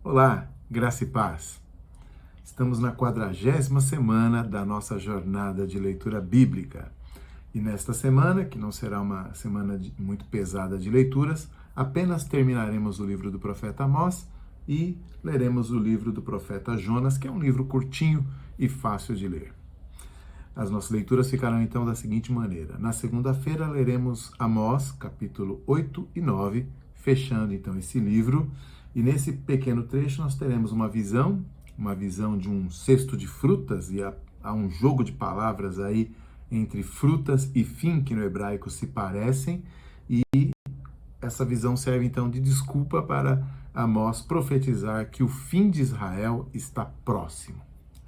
Olá, graça e paz. Estamos na 40ª semana da nossa jornada de leitura bíblica. E nesta semana, que não será uma semana muito pesada de leituras, apenas terminaremos o livro do profeta Amós e leremos o livro do profeta Jonas, que é um livro curtinho e fácil de ler. As nossas leituras ficarão então da seguinte maneira. Na segunda-feira leremos Amós, capítulo 8 e 9, fechando então esse livro. E nesse pequeno trecho nós teremos uma visão de um cesto de frutas, e há um jogo de palavras aí entre frutas e fim, que no hebraico se parecem, e essa visão serve então de desculpa para Amós profetizar que o fim de Israel está próximo.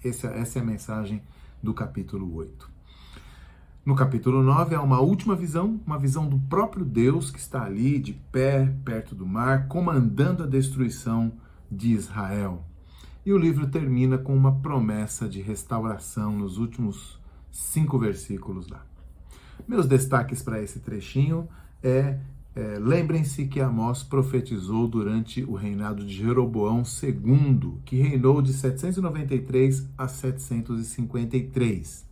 Essa é a mensagem do capítulo 8. No capítulo 9 há uma última visão, uma visão do próprio Deus que está ali de pé, perto do mar, comandando a destruição de Israel. E o livro termina com uma promessa de restauração nos últimos 5 versículos lá. Meus destaques para esse trechinho lembrem-se que Amós profetizou durante o reinado de Jeroboão II, que reinou de 793 a 753.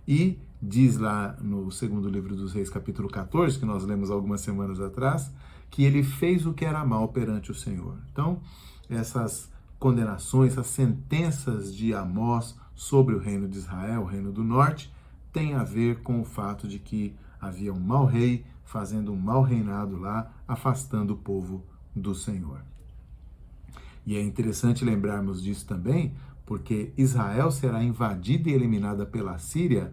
E diz lá no segundo livro dos Reis, capítulo 14, que nós lemos algumas semanas atrás, que ele fez o que era mal perante o Senhor. Então, essas condenações, essas sentenças de Amós sobre o reino de Israel, o reino do norte, têm a ver com o fato de que havia um mau rei fazendo um mau reinado lá, afastando o povo do Senhor. E é interessante lembrarmos disso também, porque Israel será invadida e eliminada pela Síria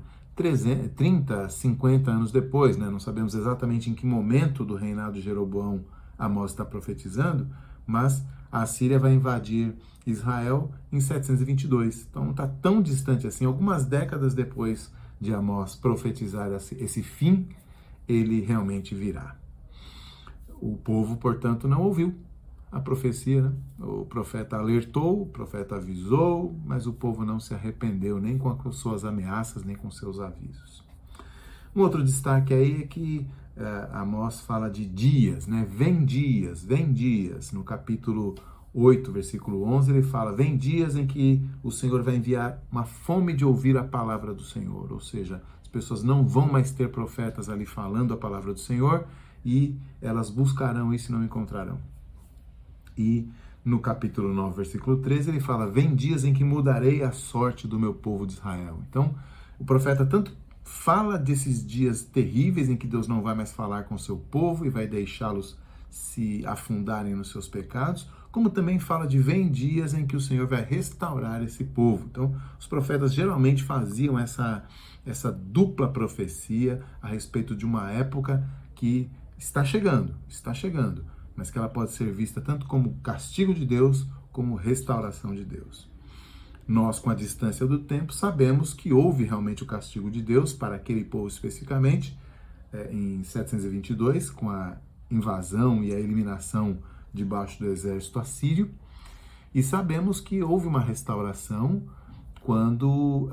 30, 50 anos depois, né? Não sabemos exatamente em que momento do reinado de Jeroboão Amós está profetizando, mas a Síria vai invadir Israel em 722. Então não está tão distante assim. Algumas décadas depois de Amós profetizar esse fim, ele realmente virá. O povo, portanto, não ouviu a profecia, né? O profeta alertou, o profeta avisou, mas o povo não se arrependeu nem com as suas ameaças, nem com seus avisos. Um outro destaque aí é que Amós fala de dias, né? Vem dias. No capítulo 8, versículo 11, ele fala, vem dias em que o Senhor vai enviar uma fome de ouvir a palavra do Senhor, ou seja, as pessoas não vão mais ter profetas ali falando a palavra do Senhor e elas buscarão isso e não encontrarão. E no capítulo 9, versículo 13, ele fala, vem dias em que mudarei a sorte do meu povo de Israel. Então, o profeta tanto fala desses dias terríveis em que Deus não vai mais falar com o seu povo e vai deixá-los se afundarem nos seus pecados, como também fala de vem dias em que o Senhor vai restaurar esse povo. Então, os profetas geralmente faziam essa dupla profecia a respeito de uma época que está chegando, mas que ela pode ser vista tanto como castigo de Deus, como restauração de Deus. Nós, com a distância do tempo, sabemos que houve realmente o castigo de Deus para aquele povo especificamente, em 722, com a invasão e a eliminação debaixo do exército assírio, e sabemos que houve uma restauração quando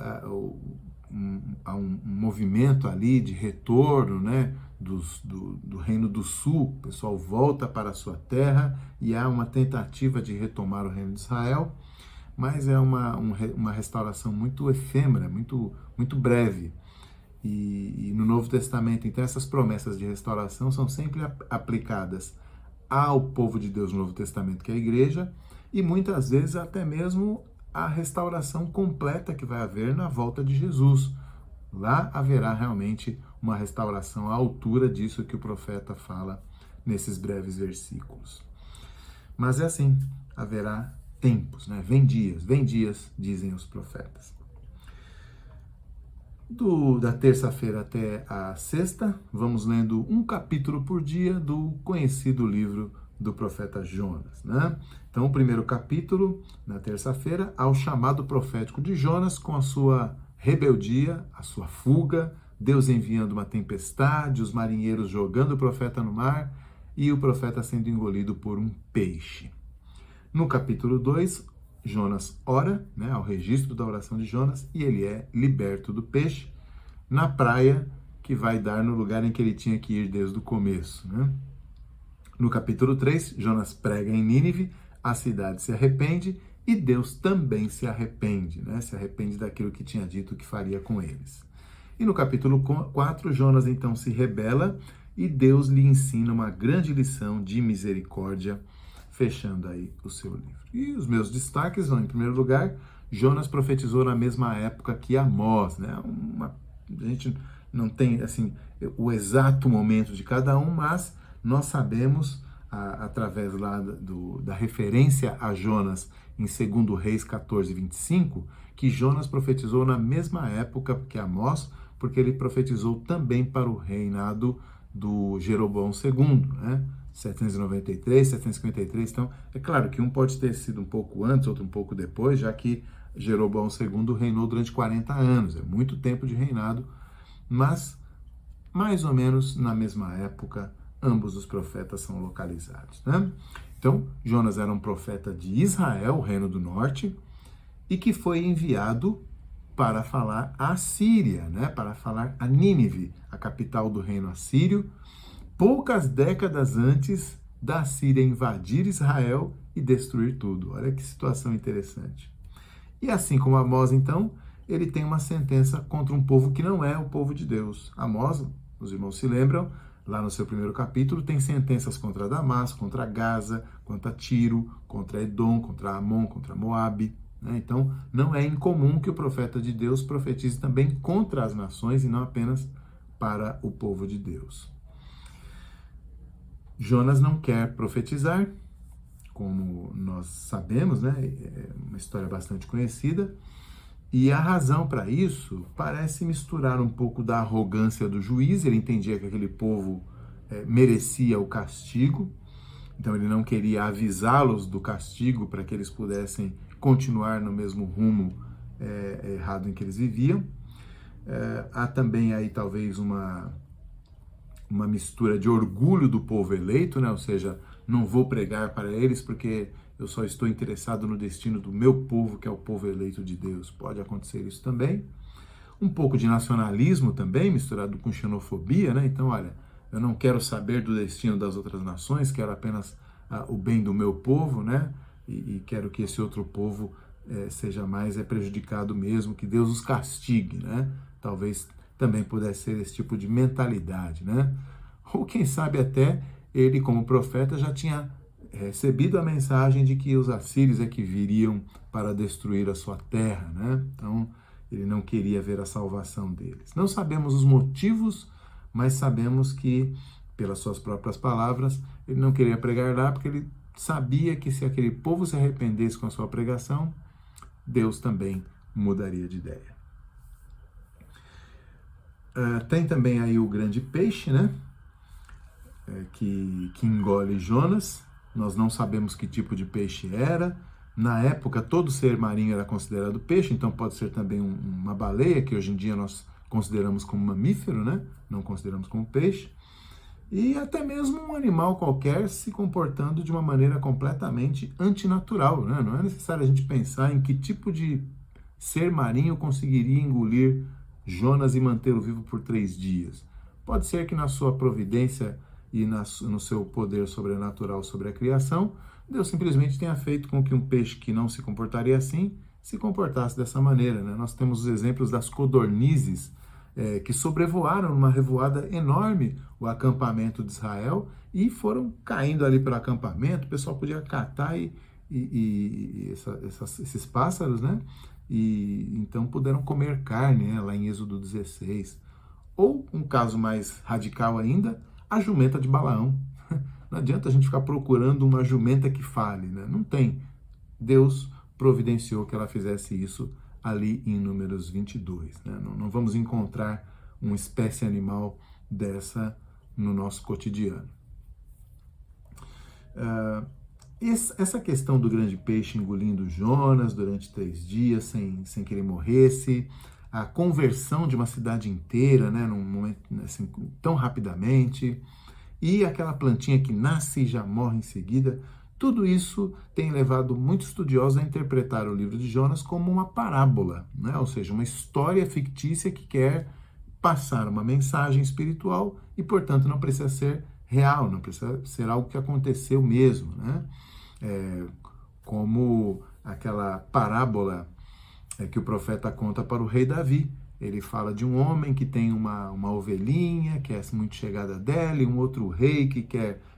há um movimento ali de retorno, né, do Reino do Sul, o pessoal volta para a sua terra e há uma tentativa de retomar o Reino de Israel, mas é uma restauração muito efêmera, muito breve. E no Novo Testamento, então, essas promessas de restauração são sempre aplicadas ao povo de Deus no Novo Testamento, que é a igreja, e muitas vezes até mesmo a restauração completa que vai haver na volta de Jesus. Lá haverá realmente uma restauração à altura disso que o profeta fala nesses breves versículos. Mas é assim, haverá tempos, né? Vem dias, dizem os profetas. Da terça-feira até a sexta, vamos lendo um capítulo por dia do conhecido livro do profeta Jonas, né? Então, o primeiro capítulo, na terça-feira, há o chamado profético de Jonas com a sua rebeldia, a sua fuga, Deus enviando uma tempestade, os marinheiros jogando o profeta no mar e o profeta sendo engolido por um peixe. No capítulo 2, Jonas ora, né, ao registro da oração de Jonas, e ele é liberto do peixe na praia que vai dar no lugar em que ele tinha que ir desde o começo, né? No capítulo 3, Jonas prega em Nínive, a cidade se arrepende e Deus também se arrepende, né? Se arrepende daquilo que tinha dito que faria com eles. E no capítulo 4, Jonas então se rebela e Deus lhe ensina uma grande lição de misericórdia, fechando aí o seu livro. E os meus destaques vão, em primeiro lugar, Jonas profetizou na mesma época que Amós, né? A gente não tem assim o exato momento de cada um, mas nós sabemos, através lá da referência a Jonas em 2 Reis 14, 25, que Jonas profetizou na mesma época que Amós, porque ele profetizou também para o reinado do Jeroboão II, né? 793, 753, então é claro que um pode ter sido um pouco antes, outro um pouco depois, já que Jeroboão II reinou durante 40 anos, é muito tempo de reinado, mas mais ou menos na mesma época, ambos os profetas são localizados, né? Então, Jonas era um profeta de Israel, o reino do norte, e que foi enviado para falar à Síria, né? Para falar a Nínive, a capital do reino assírio, poucas décadas antes da Síria invadir Israel e destruir tudo. Olha que situação interessante. E assim como Amós, então, ele tem uma sentença contra um povo que não é o povo de Deus. Amós, os irmãos se lembram, lá no seu primeiro capítulo, tem sentenças contra Damasco, contra Gaza, contra Tiro, contra Edom, contra Amon, contra Moabe. Né? Então, não é incomum que o profeta de Deus profetize também contra as nações e não apenas para o povo de Deus. Jonas não quer profetizar, como nós sabemos, né? É uma história bastante conhecida, e a razão para isso parece misturar um pouco da arrogância do juiz. Ele entendia que aquele povo merecia o castigo, então ele não queria avisá-los do castigo para que eles pudessem continuar no mesmo rumo errado em que eles viviam. Há também aí talvez uma mistura de orgulho do povo eleito, né? Ou seja, não vou pregar para eles porque eu só estou interessado no destino do meu povo, que é o povo eleito de Deus. Pode acontecer isso também. Um pouco de nacionalismo também, misturado com xenofobia, né? Então, olha, eu não quero saber do destino das outras nações, quero apenas o bem do meu povo, né? E quero que esse outro povo seja mais prejudicado mesmo, que Deus os castigue, né? Talvez também pudesse ser esse tipo de mentalidade, né? Ou quem sabe até ele, como profeta, já tinha recebido a mensagem de que os assírios é que viriam para destruir a sua terra, né? Então, ele não queria ver a salvação deles. Não sabemos os motivos, mas sabemos que, pelas suas próprias palavras, ele não queria pregar lá porque ele sabia que se aquele povo se arrependesse com a sua pregação, Deus também mudaria de ideia. Tem também aí o grande peixe, né? Que engole Jonas. Nós não sabemos que tipo de peixe era. Na época, todo ser marinho era considerado peixe, então pode ser também uma baleia, que hoje em dia nós consideramos como mamífero, né? Não consideramos como peixe. E até mesmo um animal qualquer se comportando de uma maneira completamente antinatural, né? Não é necessário a gente pensar em que tipo de ser marinho conseguiria engolir Jonas e mantê-lo vivo por 3 dias. Pode ser que na sua providência e no seu poder sobrenatural sobre a criação, Deus simplesmente tenha feito com que um peixe que não se comportaria assim, se comportasse dessa maneira, né? Nós temos os exemplos das codornizes, que sobrevoaram numa revoada enorme o acampamento de Israel e foram caindo ali pelo acampamento. O pessoal podia catar esses pássaros, né? E então puderam comer carne, né? Lá em Êxodo 16. Ou, um caso mais radical ainda, a jumenta de Balaão. Não adianta a gente ficar procurando uma jumenta que fale, né? Não tem. Deus providenciou que ela fizesse isso ali em Números 22. Né? Não vamos encontrar uma espécie animal dessa no nosso cotidiano. Essa questão do grande peixe engolindo Jonas durante 3 dias sem que ele morresse, a conversão de uma cidade inteira, né, num momento assim, tão rapidamente, e aquela plantinha que nasce e já morre em seguida, tudo isso tem levado muitos estudiosos a interpretar o livro de Jonas como uma parábola, né? Ou seja, uma história fictícia que quer passar uma mensagem espiritual e, portanto, não precisa ser real, não precisa ser algo que aconteceu mesmo, né? como aquela parábola que o profeta conta para o rei Davi. Ele fala de um homem que tem uma ovelhinha, que é muito chegada dela, e um outro rei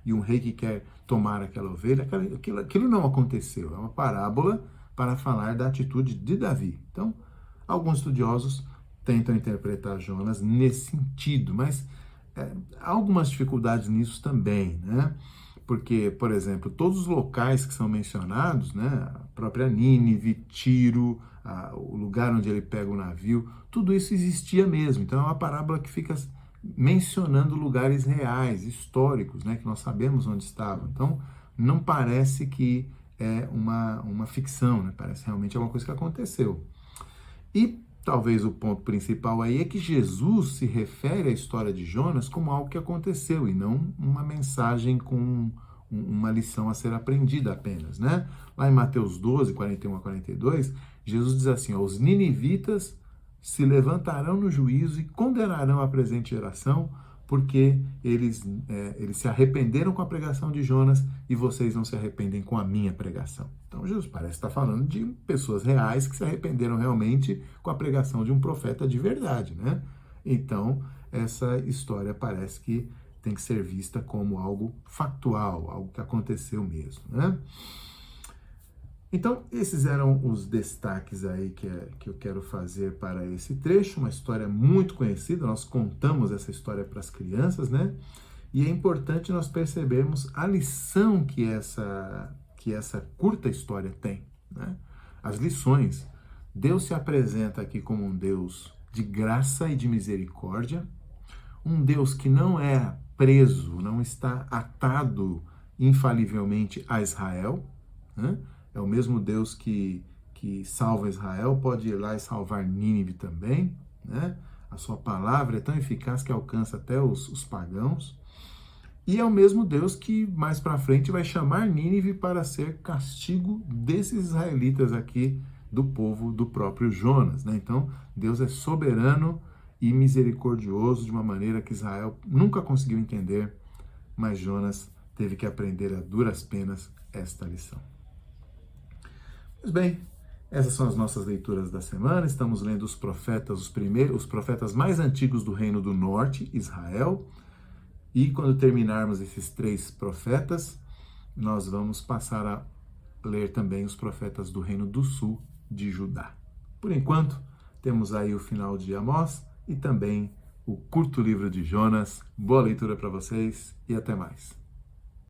um rei que quer tomar aquela ovelha. Aquilo não aconteceu. É uma parábola para falar da atitude de Davi. Então, alguns estudiosos tentam interpretar Jonas nesse sentido, mas há algumas dificuldades nisso também, né? Porque, por exemplo, todos os locais que são mencionados, né, a própria Nínive, Tiro, o lugar onde ele pega o navio, tudo isso existia mesmo. Então é uma parábola que fica mencionando lugares reais, históricos, né, que nós sabemos onde estavam. Então não parece que é uma ficção, né? Parece realmente uma coisa que aconteceu. E talvez o ponto principal aí é que Jesus se refere à história de Jonas como algo que aconteceu e não uma mensagem com uma lição a ser aprendida apenas, né? Lá em Mateus 12, 41 a 42, Jesus diz assim: ó, os ninivitas se levantarão no juízo e condenarão a presente geração, porque eles se arrependeram com a pregação de Jonas e vocês não se arrependem com a minha pregação. Então Jesus parece estar falando de pessoas reais que se arrependeram realmente com a pregação de um profeta de verdade, né? Então essa história parece que tem que ser vista como algo factual, algo que aconteceu mesmo, né? Então, esses eram os destaques aí que eu quero fazer para esse trecho, uma história muito conhecida, nós contamos essa história para as crianças, né? E é importante nós percebermos a lição que essa curta história tem, né? As lições. Deus se apresenta aqui como um Deus de graça e de misericórdia, um Deus que não é preso, não está atado infalivelmente a Israel, né? É o mesmo Deus que salva Israel, pode ir lá e salvar Nínive também, né? A sua palavra é tão eficaz que alcança até os pagãos. E é o mesmo Deus que mais para frente vai chamar Nínive para ser castigo desses israelitas aqui, do povo do próprio Jonas, né? Então, Deus é soberano e misericordioso de uma maneira que Israel nunca conseguiu entender, mas Jonas teve que aprender a duras penas esta lição. Pois bem, essas são as nossas leituras da semana. Estamos lendo os profetas, os profetas mais antigos do Reino do Norte, Israel. E quando terminarmos esses 3 profetas, nós vamos passar a ler também os profetas do Reino do Sul, de Judá. Por enquanto, temos aí o final de Amós e também o curto livro de Jonas. Boa leitura para vocês e até mais.